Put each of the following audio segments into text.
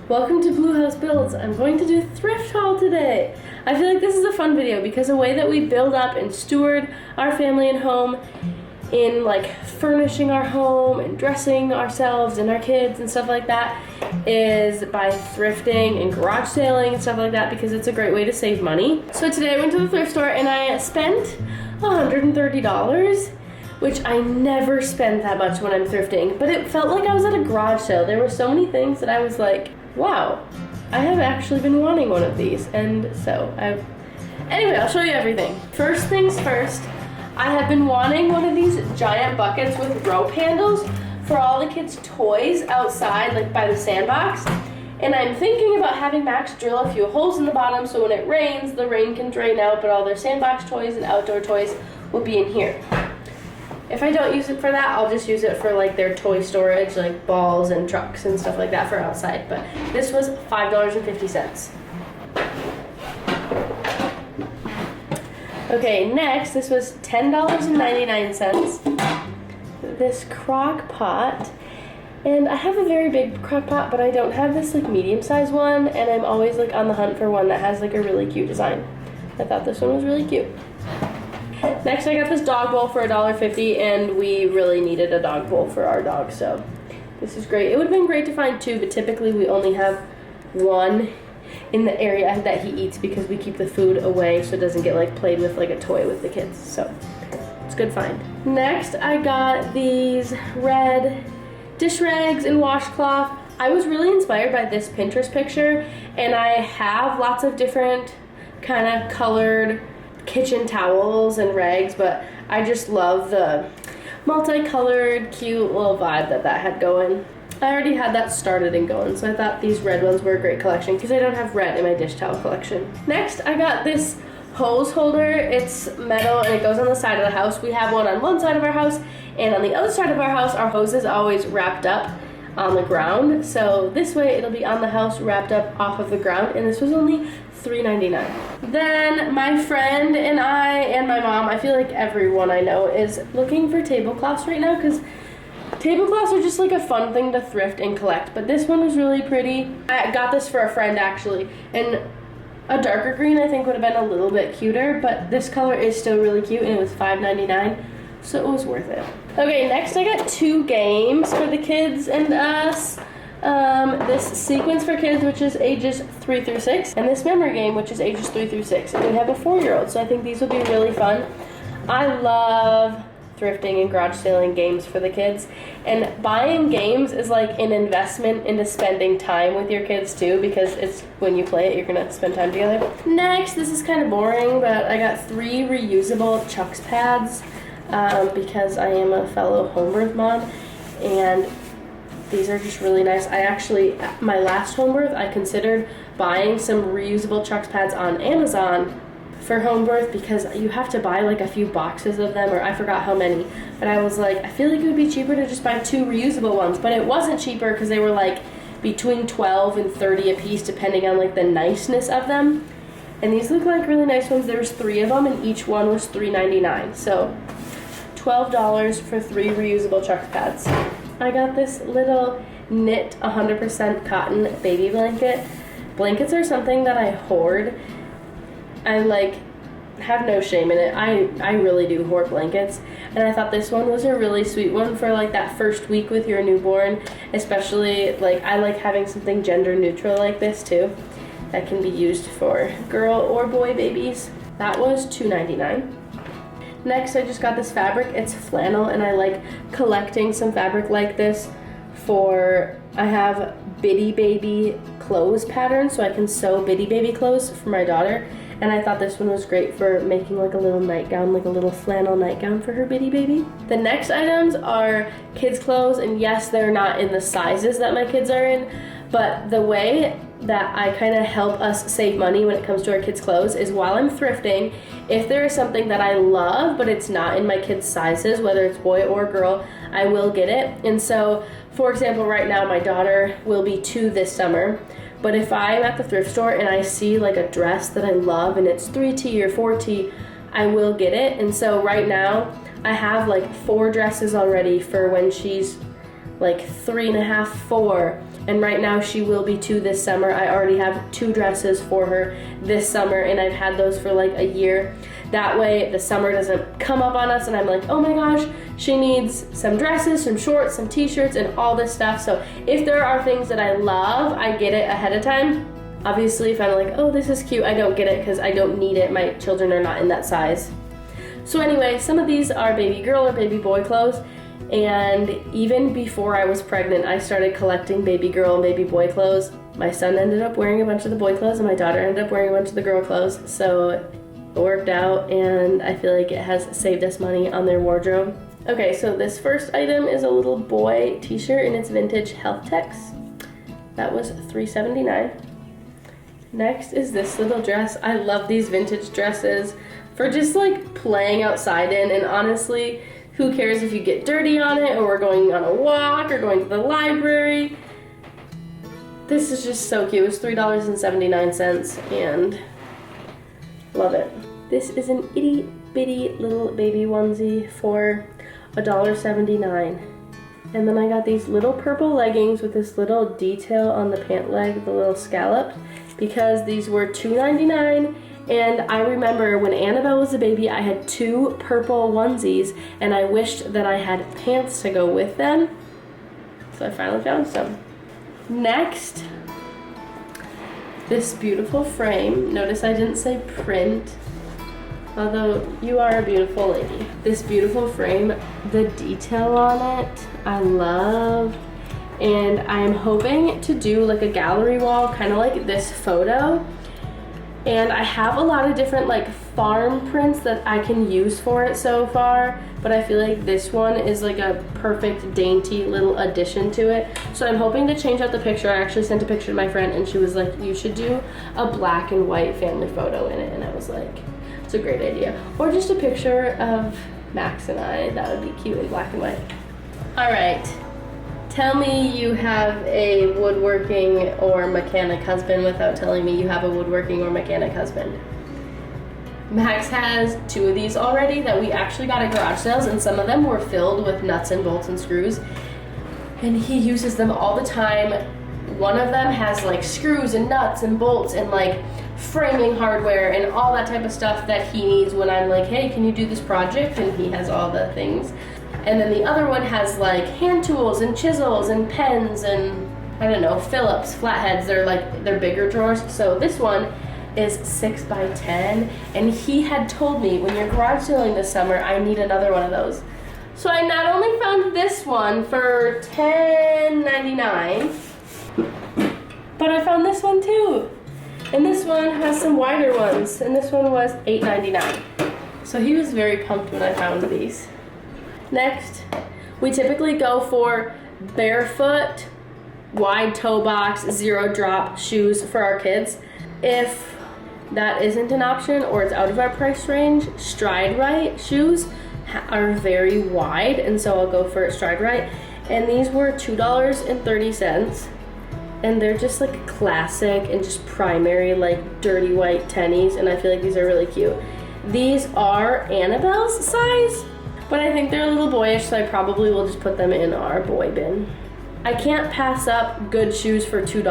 Welcome to Blue House Builds. I'm going to do a thrift haul today. I feel like this is a fun video because the way that we build up and steward our family and home in like furnishing our home and dressing ourselves and our kids and stuff like that is by thrifting and garage sailing and stuff like that, because it's a great way to save money. So today I went to the thrift store and I spent $130, which I never spend that much when I'm thrifting, but it felt like I was at a garage sale. There were so many things that I was like, wow, I have actually been wanting one of these. And so anyway, I'll show you everything. First things first, I have been wanting one of these giant buckets with rope handles for all the kids' toys outside, like by the sandbox. And I'm thinking about having Max drill a few holes in the bottom so when it rains, the rain can drain out, but all their sandbox toys and outdoor toys will be in here. If I don't use it for that, I'll just use it for like their toy storage, like balls and trucks and stuff like that for outside. But this was $5.50. Okay, next, this was $10.99. This crock pot. And I have a very big crock pot, but I don't have this like medium-sized one, and I'm always like on the hunt for one that has like a really cute design. I thought this one was really cute. Next, I got this dog bowl for $1.50, and we really needed a dog bowl for our dog, so this is great. It would have been great to find two, but typically we only have one in the area that he eats because we keep the food away so it doesn't get like played with like a toy with the kids, so it's a good find. Next, I got these red dish rags and washcloth. I was really inspired by this Pinterest picture, and I have lots of different kind of colored kitchen towels and rags, but I just love the multicolored cute little vibe that had going. I already had that started and going, so I thought these red ones were a great collection because I don't have red in my dish towel collection. Next, I got this hose holder. It's metal and it goes on the side of the house. We have one on one side of our house, and on the other side of our house our hose is always wrapped up on the ground, so this way it'll be on the house wrapped up off of the ground, and this was only $3.99. Then my friend and I and my mom, I feel like everyone I know is looking for tablecloths right now because tablecloths are just like a fun thing to thrift and collect, but this one was really pretty. I got this for a friend actually, and a darker green I think would have been a little bit cuter, but this color is still really cute, and it was $5.99, so it was worth it. Okay, next I got two games for the kids and us. This Sequence for Kids, which is ages 3 through 6, and this Memory Game, which is ages 3 through 6. And we have a 4-year-old, so I think these will be really fun. I love thrifting and garage sailing games for the kids, and buying games is like an investment into spending time with your kids too, because it's when you play it you're gonna spend time together. Next, this is kind of boring, but I got 3 reusable Chucks pads because I am a fellow home birth mom, and these are just really nice. I actually, my last home birth, I considered buying some reusable Chucks pads on Amazon for home birth because you have to buy like a few boxes of them, or I forgot how many, but I was like, I feel like it would be cheaper to just buy 2 reusable ones, but it wasn't cheaper because they were like between $12 and $30 a piece depending on like the niceness of them, and these look like really nice ones. There was 3 of them and each one was $3.99, so $12 for 3 reusable Chucks pads. I got this little knit 100% cotton baby blanket. Blankets are something that I hoard. I like have no shame in it. I really do hoard blankets, and I thought this one was a really sweet one for like that first week with your newborn, especially like I like having something gender neutral like this too that can be used for girl or boy babies. That was $2.99. Next, I just got this fabric. It's flannel, and I like collecting some fabric like this for, I have Bitty Baby clothes patterns, so I can sew Bitty Baby clothes for my daughter, and I thought this one was great for making like a little nightgown, like a little flannel nightgown for her Bitty Baby. The next items are kids' clothes, and yes, they're not in the sizes that my kids are in, but the way that I kind of help us save money when it comes to our kids' clothes is while I'm thrifting, if there is something that I love but it's not in my kids' sizes, whether it's boy or girl, I will get it. And so, for example, right now my daughter will be 2 this summer, but if I'm at the thrift store and I see like a dress that I love and it's 3T or 4T, I will get it. And so right now I have like 4 dresses already for when she's like 3.5, 4. And right now she will be 2 this summer. I already have 2 dresses for her this summer, and I've had those for like a year. That way the summer doesn't come up on us and I'm like, oh my gosh, she needs some dresses, some shorts, some t-shirts, and all this stuff. So if there are things that I love, I get it ahead of time. Obviously, if I'm like, oh, this is cute, I don't get it because I don't need it. My children are not in that size. So anyway, some of these are baby girl or baby boy clothes. And even before I was pregnant, I started collecting baby girl and baby boy clothes. My son ended up wearing a bunch of the boy clothes and my daughter ended up wearing a bunch of the girl clothes. So it worked out, and I feel like it has saved us money on their wardrobe. Okay, so this first item is a little boy t-shirt and it's vintage Health Techs. That was $3.79. Next is this little dress. I love these vintage dresses for just like playing outside in, and honestly, who cares if you get dirty on it, or we're going on a walk or going to the library. This is just so cute. It was $3.79 and love it. This is an itty bitty little baby onesie for $1.79. And then I got these little purple leggings with this little detail on the pant leg, the little scallop, because these were $2.99. And I remember when Annabelle was a baby, I had 2 purple onesies, and I wished that I had pants to go with them. So I finally found some. Next, this beautiful frame. Notice I didn't say print, although you are a beautiful lady. This beautiful frame, the detail on it, I love. And I'm hoping to do like a gallery wall, kind of like this photo. And I have a lot of different like farm prints that I can use for it so far, but I feel like this one is like a perfect dainty little addition to it. So I'm hoping to change out the picture. I actually sent a picture to my friend and she was like, you should do a black and white family photo in it. And I was like, it's a great idea. Or just a picture of Max and I, that would be cute in black and white. All right. Tell me you have a woodworking or mechanic husband without telling me you have a woodworking or mechanic husband. Max has 2 of these already that we actually got at garage sales, and some of them were filled with nuts and bolts and screws. And he uses them all the time. One of them has like screws and nuts and bolts and like framing hardware and all that type of stuff that he needs when I'm like, hey, can you do this project? And he has all the things. And then the other one has like hand tools and chisels and pens and I don't know, Phillips, flatheads. They're bigger drawers. So this one is 6 by 10, and he had told me when you're garage selling this summer, I need another one of those. So I not only found this one for $10.99, but I found this one too. And this one has some wider ones, and this one was $8.99. So he was very pumped when I found these. Next, we typically go for barefoot, wide toe box, 0 drop shoes for our kids. If that isn't an option or it's out of our price range, Stride Right shoes are very wide, and so I'll go for Stride Right. And these were $2.30, and they're just like classic and just primary like dirty white tennies, and I feel like these are really cute. These are Annabelle's size, but I think they're a little boyish, so I probably will just put them in our boy bin. I can't pass up good shoes for $2.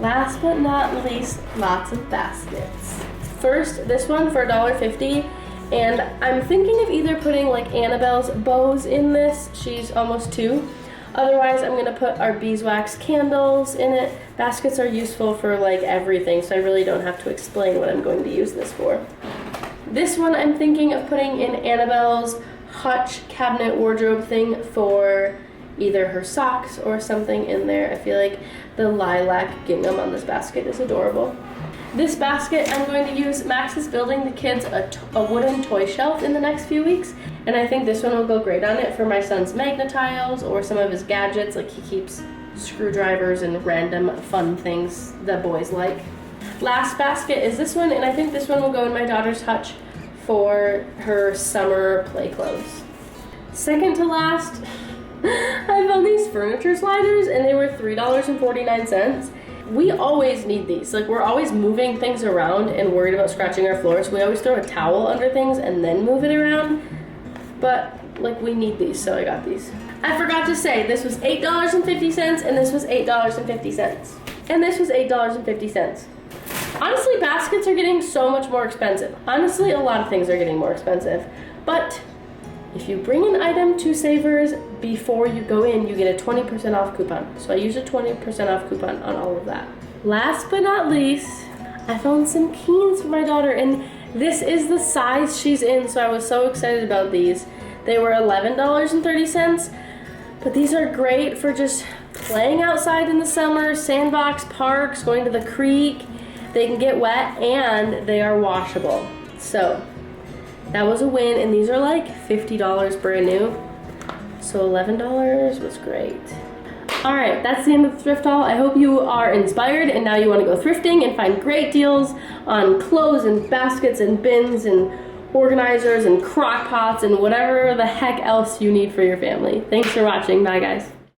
Last but not least, lots of baskets. First, this one for $1.50, and I'm thinking of either putting like Annabelle's bows in this. She's almost 2. Otherwise, I'm gonna put our beeswax candles in it. Baskets are useful for like everything, so I really don't have to explain what I'm going to use this for. This one I'm thinking of putting in Annabelle's hutch cabinet wardrobe thing for either her socks or something in there. I feel like the lilac gingham on this basket is adorable. This basket I'm going to use, Max is building the kids a wooden toy shelf in the next few weeks, and I think this one will go great on it for my son's magnetiles or some of his gadgets, like he keeps screwdrivers and random fun things that boys like. Last basket is this one, and I think this one will go in my daughter's hutch for her summer play clothes. Second to last, I found these furniture sliders, and they were $3.49. We always need these. Like, we're always moving things around and worried about scratching our floors. We always throw a towel under things and then move it around. But, like, we need these, so I got these. I forgot to say, this was $8.50 and this was $8.50. And this was $8.50. Honestly, baskets are getting so much more expensive. Honestly, a lot of things are getting more expensive. But if you bring an item to Savers before you go in, you get a 20% off coupon. So I used a 20% off coupon on all of that. Last but not least, I found some Keens for my daughter, and this is the size she's in, so I was so excited about these. They were $11.30, but these are great for just playing outside in the summer, sandbox, parks, going to the creek. They can get wet and they are washable. So that was a win, and these are like $50 brand new. So $11 was great. All right, that's the end of the thrift haul. I hope you are inspired and now you want to go thrifting and find great deals on clothes and baskets and bins and organizers and crock pots and whatever the heck else you need for your family. Thanks for watching. Bye, guys.